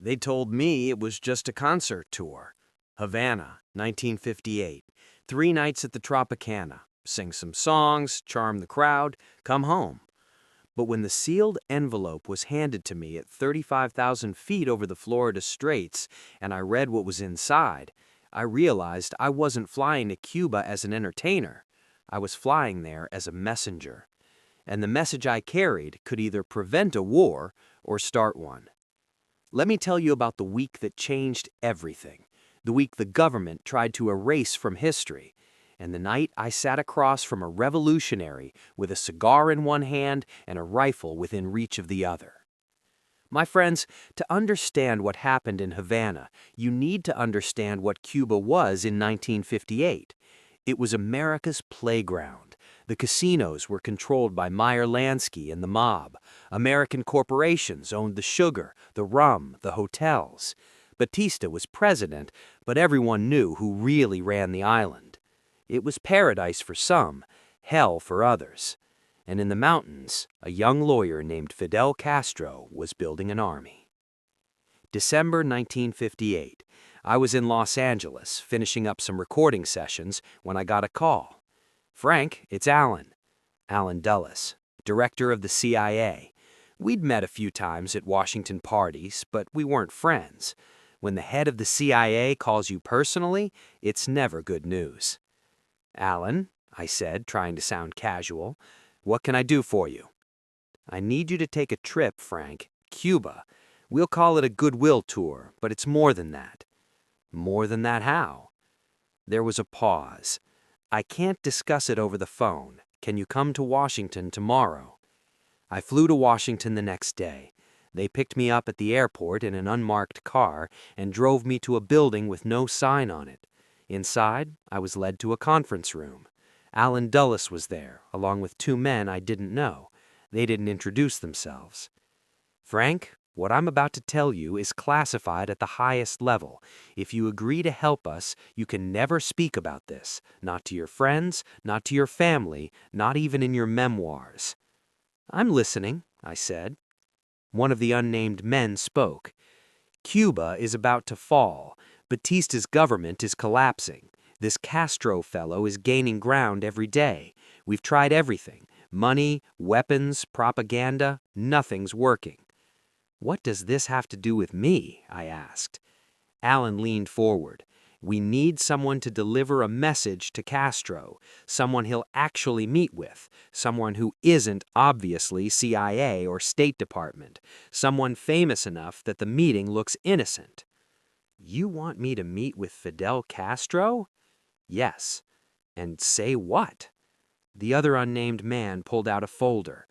They told me it was just a concert tour. Havana, 1958. 3 nights at the Tropicana. Sing some songs, charm the crowd, come home. But when the sealed envelope was handed to me at 35,000 feet over the Florida Straits and I read what was inside, I realized I wasn't flying to Cuba as an entertainer. I was flying there as a messenger. And the message I carried could either prevent a war or start one. Let me tell you about the week that changed everything. The week the government tried to erase from history. And the night I sat across from a revolutionary with a cigar in one hand and a rifle within reach of the other. My friends, to understand what happened in Havana, you need to understand what Cuba was in 1958. It was America's playground. The casinos were controlled by Meyer Lansky and the mob. American corporations owned the sugar, the rum, the hotels. Batista was president, but everyone knew who really ran the island. It was paradise for some, hell for others. And in the mountains, a young lawyer named Fidel Castro was building an army. December 1958. I was in Los Angeles, finishing up some recording sessions, when I got a call. "Frank, it's Alan." Alan Dulles, director of the CIA. We'd met a few times at Washington parties, but we weren't friends. When the head of the CIA calls you personally, it's never good news. "Alan," I said, trying to sound casual, "what can I do for you?" "I need you to take a trip, Frank. Cuba. We'll call it a goodwill tour, but it's more than that." "More than that how?" There was a pause. "I can't discuss it over the phone. Can you come to Washington tomorrow?" I flew to Washington the next day. They picked me up at the airport in an unmarked car and drove me to a building with no sign on it. Inside, I was led to a conference room. Alan Dulles was there, along with 2 men I didn't know. They didn't introduce themselves. "Frank, what I'm about to tell you is classified at the highest level. If you agree to help us, you can never speak about this, not to your friends, not to your family, not even in your memoirs." "I'm listening," I said. One of the unnamed men spoke. "Cuba is about to fall. Batista's government is collapsing. This Castro fellow is gaining ground every day. We've tried everything. Money, weapons, propaganda, nothing's working." "What does this have to do with me?" I asked. Alan leaned forward. "We need someone to deliver a message to Castro, someone he'll actually meet with, someone who isn't obviously CIA or State Department, someone famous enough that the meeting looks innocent." "You want me to meet with Fidel Castro?" "Yes." "And say what?" The other unnamed man pulled out a folder.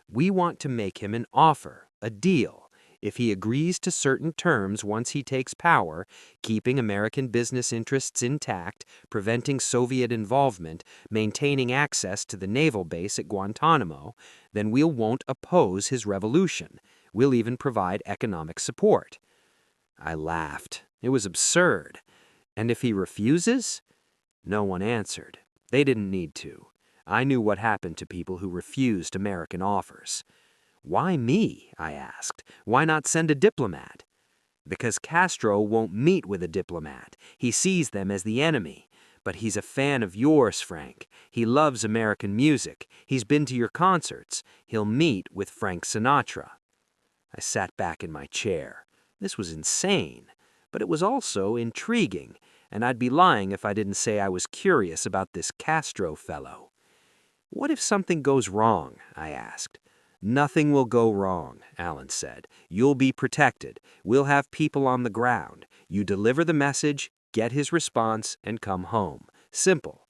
"We want to make him an offer, a deal. If he agrees to certain terms once he takes power, keeping American business interests intact, preventing Soviet involvement, maintaining access to the naval base at Guantanamo, then we won't oppose his revolution. We'll even provide economic support." I laughed. It was absurd. "And if he refuses?" No one answered. They didn't need to. I knew what happened to people who refused American offers. "Why me?" I asked. "Why not send a diplomat?" "Because Castro won't meet with a diplomat. He sees them as the enemy. But he's a fan of yours, Frank. He loves American music. He's been to your concerts. He'll meet with Frank Sinatra." I sat back in my chair. This was insane, but it was also intriguing, and I'd be lying if I didn't say I was curious about this Castro fellow. "What if something goes wrong?" I asked. "Nothing will go wrong," Alan said. "You'll be protected. We'll have people on the ground. You deliver the message, get his response, and come home. Simple."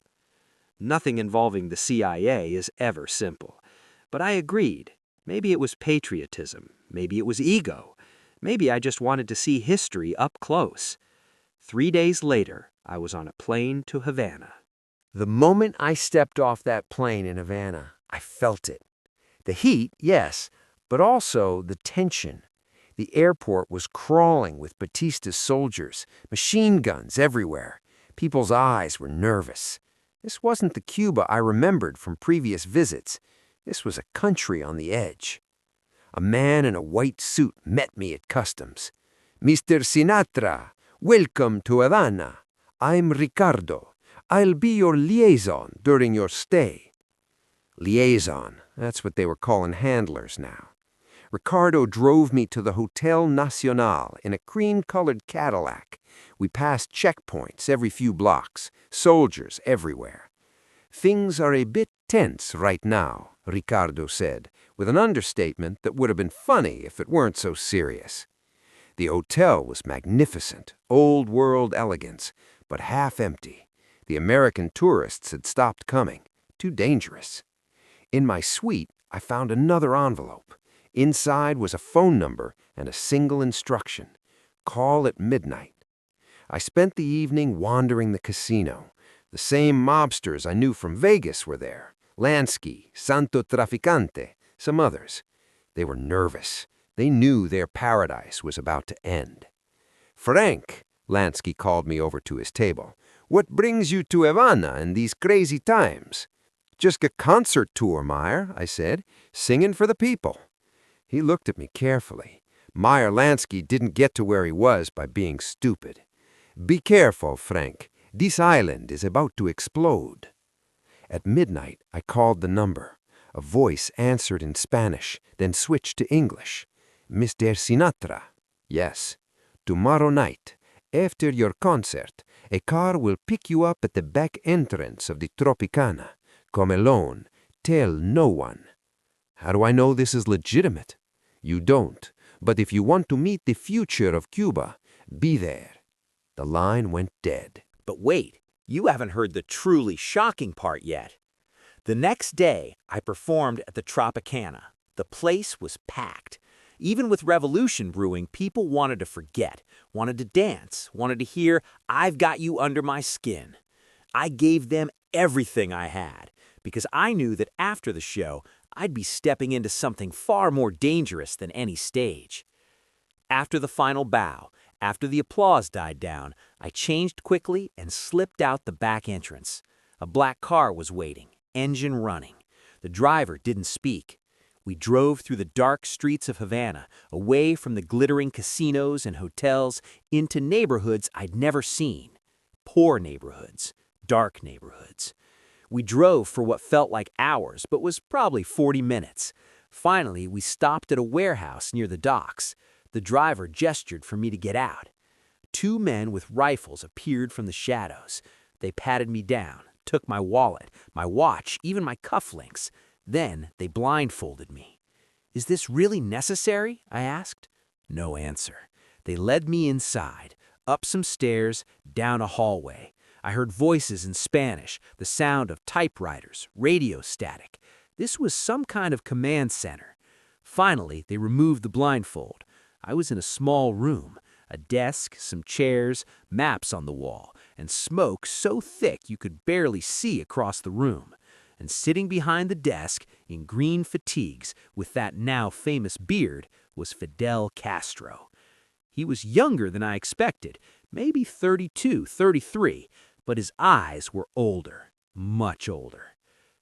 Nothing involving the CIA is ever simple. But I agreed. Maybe it was patriotism. Maybe it was ego. Maybe I just wanted to see history up close. 3 days later, I was on a plane to Havana. The moment I stepped off that plane in Havana, I felt it. The heat, yes, but also the tension. The airport was crawling with Batista's soldiers, machine guns everywhere. People's eyes were nervous. This wasn't the Cuba I remembered from previous visits. This was a country on the edge. A man in a white suit met me at customs. Mr. Sinatra, welcome to Havana. I'm Ricardo. I'll be your liaison during your stay. Liaison, that's what they were calling handlers now. Ricardo drove me to the Hotel Nacional in a cream-colored Cadillac. We passed checkpoints every few blocks, soldiers everywhere. Things are a bit tense right now, Ricardo said, with an understatement that would have been funny if it weren't so serious. The hotel was magnificent, old-world elegance, but half empty. The American tourists had stopped coming. Too dangerous. In my suite, I found another envelope. Inside was a phone number and a single instruction. Call at midnight. I spent the evening wandering the casino. The same mobsters I knew from Vegas were there. Lansky, Santo Traficante, some others. They were nervous. They knew their paradise was about to end. "Frank," Lansky called me over to his table, "what brings you to Havana in these crazy times?" "Just a concert tour, Meyer," I said, "singing for the people." He looked at me carefully. Meyer Lansky didn't get to where he was by being stupid. "Be careful, Frank. This island is about to explode." At midnight, I called the number. A voice answered in Spanish, then switched to English. "Mr. Sinatra?" "Yes." "Tomorrow night, after your concert, a car will pick you up at the back entrance of the Tropicana. Come alone. Tell no one." "How do I know this is legitimate?" "You don't. But if you want to meet the future of Cuba, be there." The line went dead. But wait, you haven't heard the truly shocking part yet. The next day, I performed at the Tropicana. The place was packed. Even with revolution brewing, people wanted to forget, wanted to dance, wanted to hear, "I've got you under my skin." I gave them everything I had, because I knew that after the show, I'd be stepping into something far more dangerous than any stage. After the final bow, after the applause died down, I changed quickly and slipped out the back entrance. A black car was waiting, engine running. The driver didn't speak. We drove through the dark streets of Havana, away from the glittering casinos and hotels, into neighborhoods I'd never seen. Poor neighborhoods, dark neighborhoods. We drove for what felt like hours, but was probably 40 minutes. Finally, we stopped at a warehouse near the docks. The driver gestured for me to get out. Two men with rifles appeared from the shadows. They patted me down, took my wallet, my watch, even my cufflinks. Then they blindfolded me. "Is this really necessary?" I asked. No answer. They led me inside, up some stairs, down a hallway. I heard voices in Spanish, the sound of typewriters, radio static. This was some kind of command center. Finally, they removed the blindfold. I was in a small room, a desk, some chairs, maps on the wall, and smoke so thick you could barely see across the room. And sitting behind the desk, in green fatigues, with that now famous beard, was Fidel Castro. He was younger than I expected, maybe 32, 33, but his eyes were older, much older.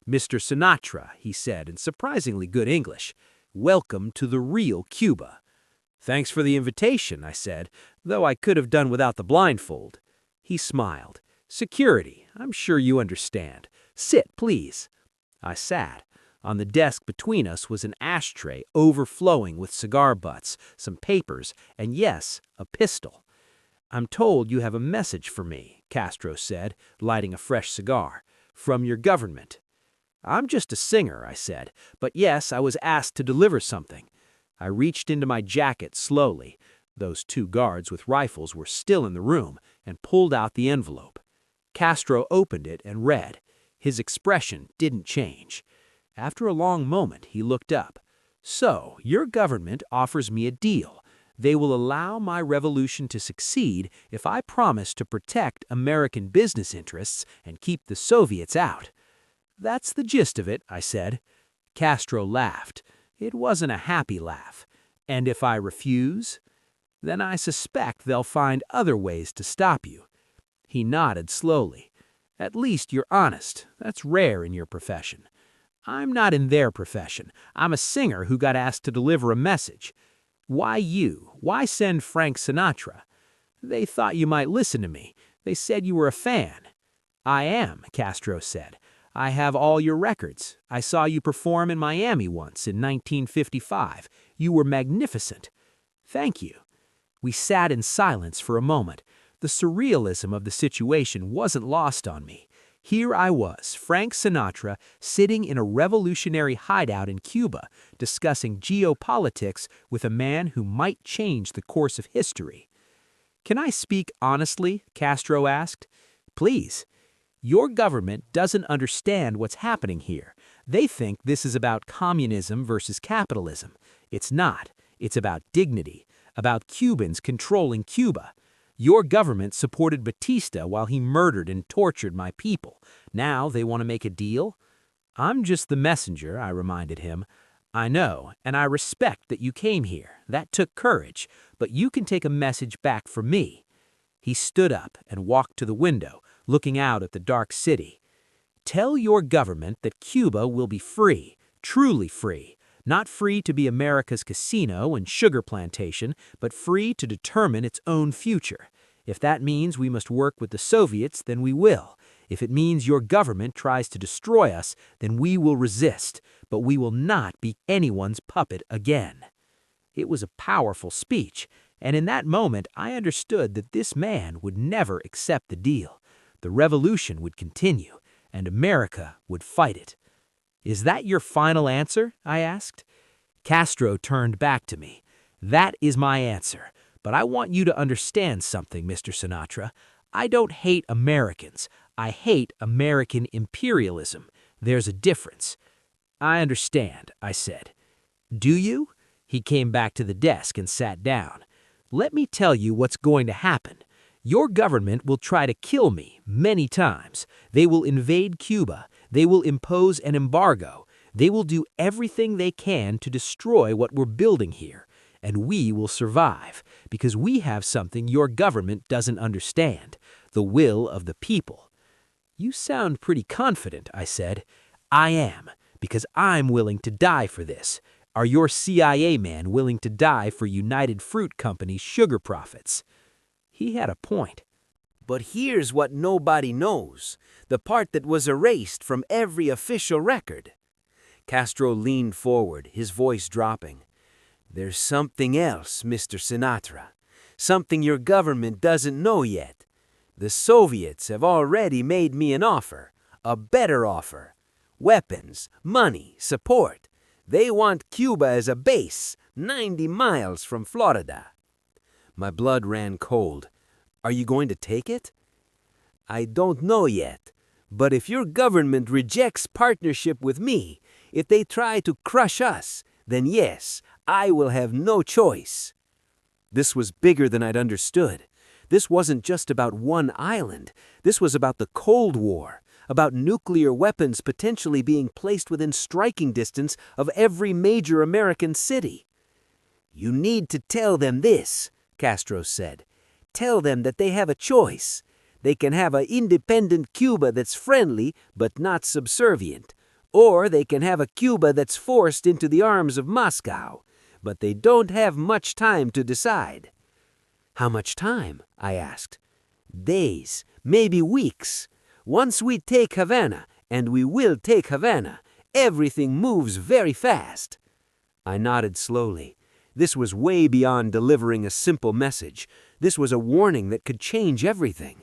"Mr. Sinatra," he said in surprisingly good English, "welcome to the real Cuba." "Thanks for the invitation," I said, though I could have done without the blindfold. He smiled. "Security, I'm sure you understand. Sit, please." I sat. On the desk between us was an ashtray overflowing with cigar butts, some papers, and yes, a pistol. "I'm told you have a message for me," Castro said, lighting a fresh cigar, "from your government." "I'm just a singer," I said, "but yes, I was asked to deliver something." I reached into my jacket slowly. Those two guards with rifles were still in the room, and pulled out the envelope. Castro opened it and read. His expression didn't change. After a long moment, he looked up. "So, your government offers me a deal. They will allow my revolution to succeed if I promise to protect American business interests and keep the Soviets out." "That's the gist of it," I said. Castro laughed. It wasn't a happy laugh. "And if I refuse?" "Then I suspect they'll find other ways to stop you." He nodded slowly. "At least you're honest. That's rare in your profession." "I'm not in their profession. I'm a singer who got asked to deliver a message." Why you? Why send Frank Sinatra? They thought you might listen to me. They said you were a fan. I am, Castro said. I have all your records. I saw you perform in Miami once in 1955. You were magnificent. Thank you. We sat in silence for a moment. The surrealism of the situation wasn't lost on me. Here I was, Frank Sinatra, sitting in a revolutionary hideout in Cuba, discussing geopolitics with a man who might change the course of history. Can I speak honestly? Castro asked. Please. Your government doesn't understand what's happening here. They think this is about communism versus capitalism. It's not. It's about dignity, about Cubans controlling Cuba. Your government supported Batista while he murdered and tortured my people. Now they want to make a deal? I'm just the messenger, I reminded him. I know, and I respect that you came here. That took courage, but you can take a message back from me. He stood up and walked to the window, looking out at the dark city. Tell your government that Cuba will be free, truly free. Not free to be America's casino and sugar plantation, but free to determine its own future. If that means we must work with the Soviets, then we will. If it means your government tries to destroy us, then we will resist, but we will not be anyone's puppet again. It was a powerful speech, and in that moment I understood that this man would never accept the deal. The revolution would continue, and America would fight it. Is that your final answer? I asked. Castro turned back to me. That is my answer, but I want you to understand something, Mr. Sinatra. I don't hate Americans. I hate American imperialism. There's a difference. I understand, I said. Do you? He came back to the desk and sat down. Let me tell you what's going to happen. Your government will try to kill me many times. They will invade Cuba. They will impose an embargo. They will do everything they can to destroy what we're building here. And we will survive, because we have something your government doesn't understand, the will of the people. You sound pretty confident, I said. I am, because I'm willing to die for this. Are your CIA man willing to die for United Fruit Company's sugar profits? He had a point. But here's what nobody knows, the part that was erased from every official record. Castro leaned forward, his voice dropping. There's something else, Mr. Sinatra. Something your government doesn't know yet. The Soviets have already made me an offer, a better offer. Weapons, money, support. They want Cuba as a base, 90 miles from Florida. My blood ran cold. Are you going to take it? I don't know yet, but if your government rejects partnership with me, if they try to crush us, then yes, I will have no choice. This was bigger than I'd understood. This wasn't just about one island. This was about the Cold War, about nuclear weapons potentially being placed within striking distance of every major American city. You need to tell them this, Castro said. Tell them that they have a choice. They can have an independent Cuba that's friendly but not subservient. Or they can have a Cuba that's forced into the arms of Moscow. But they don't have much time to decide. How much time? I asked. Days, maybe weeks. Once we take Havana, and we will take Havana, everything moves very fast. I nodded slowly. This was way beyond delivering a simple message. This was a warning that could change everything.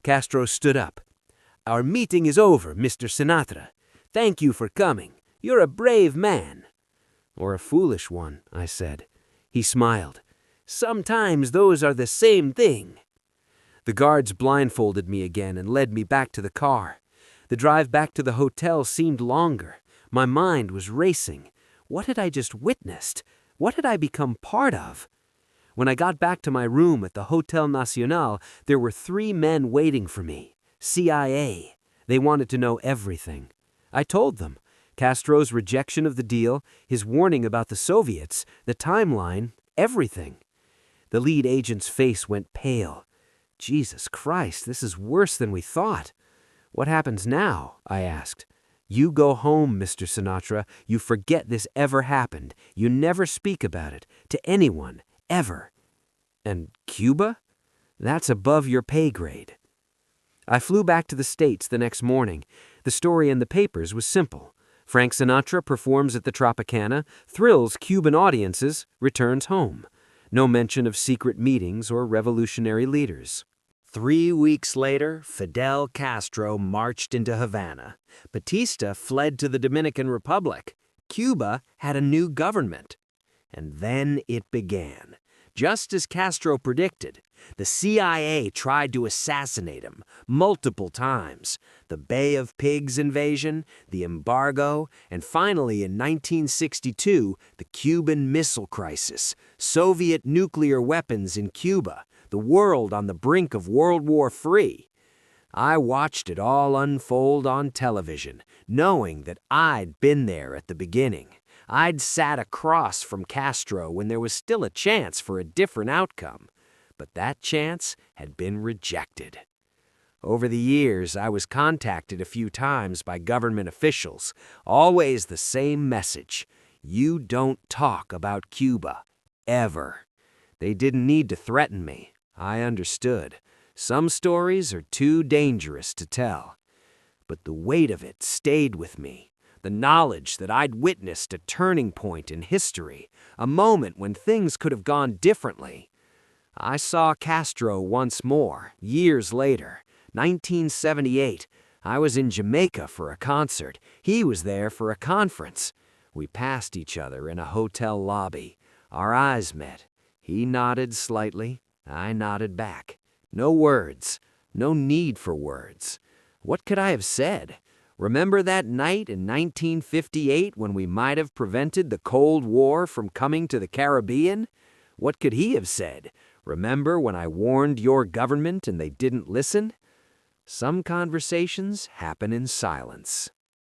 Castro stood up. Our meeting is over, Mr. Sinatra. Thank you for coming. You're a brave man. Or a foolish one, I said. He smiled. Sometimes those are the same thing. The guards blindfolded me again and led me back to the car. The drive back to the hotel seemed longer. My mind was racing. What had I just witnessed? What had I become part of? When I got back to my room at the Hotel Nacional, there were 3 men waiting for me. CIA. They wanted to know everything. I told them. Castro's rejection of the deal, his warning about the Soviets, the timeline, everything. The lead agent's face went pale. Jesus Christ, this is worse than we thought. What happens now? I asked. You go home, Mr. Sinatra. You forget this ever happened. You never speak about it to anyone, ever. And Cuba? That's above your pay grade. I flew back to the States the next morning. The story in the papers was simple. Frank Sinatra performs at the Tropicana, thrills Cuban audiences, returns home. No mention of secret meetings or revolutionary leaders. 3 weeks later, Fidel Castro marched into Havana. Batista fled to the Dominican Republic. Cuba had a new government. And then it began. Just as Castro predicted, the CIA tried to assassinate him multiple times. The Bay of Pigs invasion, the embargo, and finally in 1962, the Cuban Missile Crisis, Soviet nuclear weapons in Cuba, the world on the brink of World War III. I watched it all unfold on television, knowing that I'd been there at the beginning. I'd sat across from Castro when there was still a chance for a different outcome, but that chance had been rejected. Over the years, I was contacted a few times by government officials, always the same message: you don't talk about Cuba, ever. They didn't need to threaten me. I understood. Some stories are too dangerous to tell. But the weight of it stayed with me. The knowledge that I'd witnessed a turning point in history, a moment when things could have gone differently. I saw Castro once more, years later, 1978. I was in Jamaica for a concert. He was there for a conference. We passed each other in a hotel lobby. Our eyes met. He nodded slightly. I nodded back. No words. No need for words. What could I have said? Remember that night in 1958 when we might have prevented the Cold War from coming to the Caribbean? What could he have said? Remember when I warned your government and they didn't listen? Some conversations happen in silence.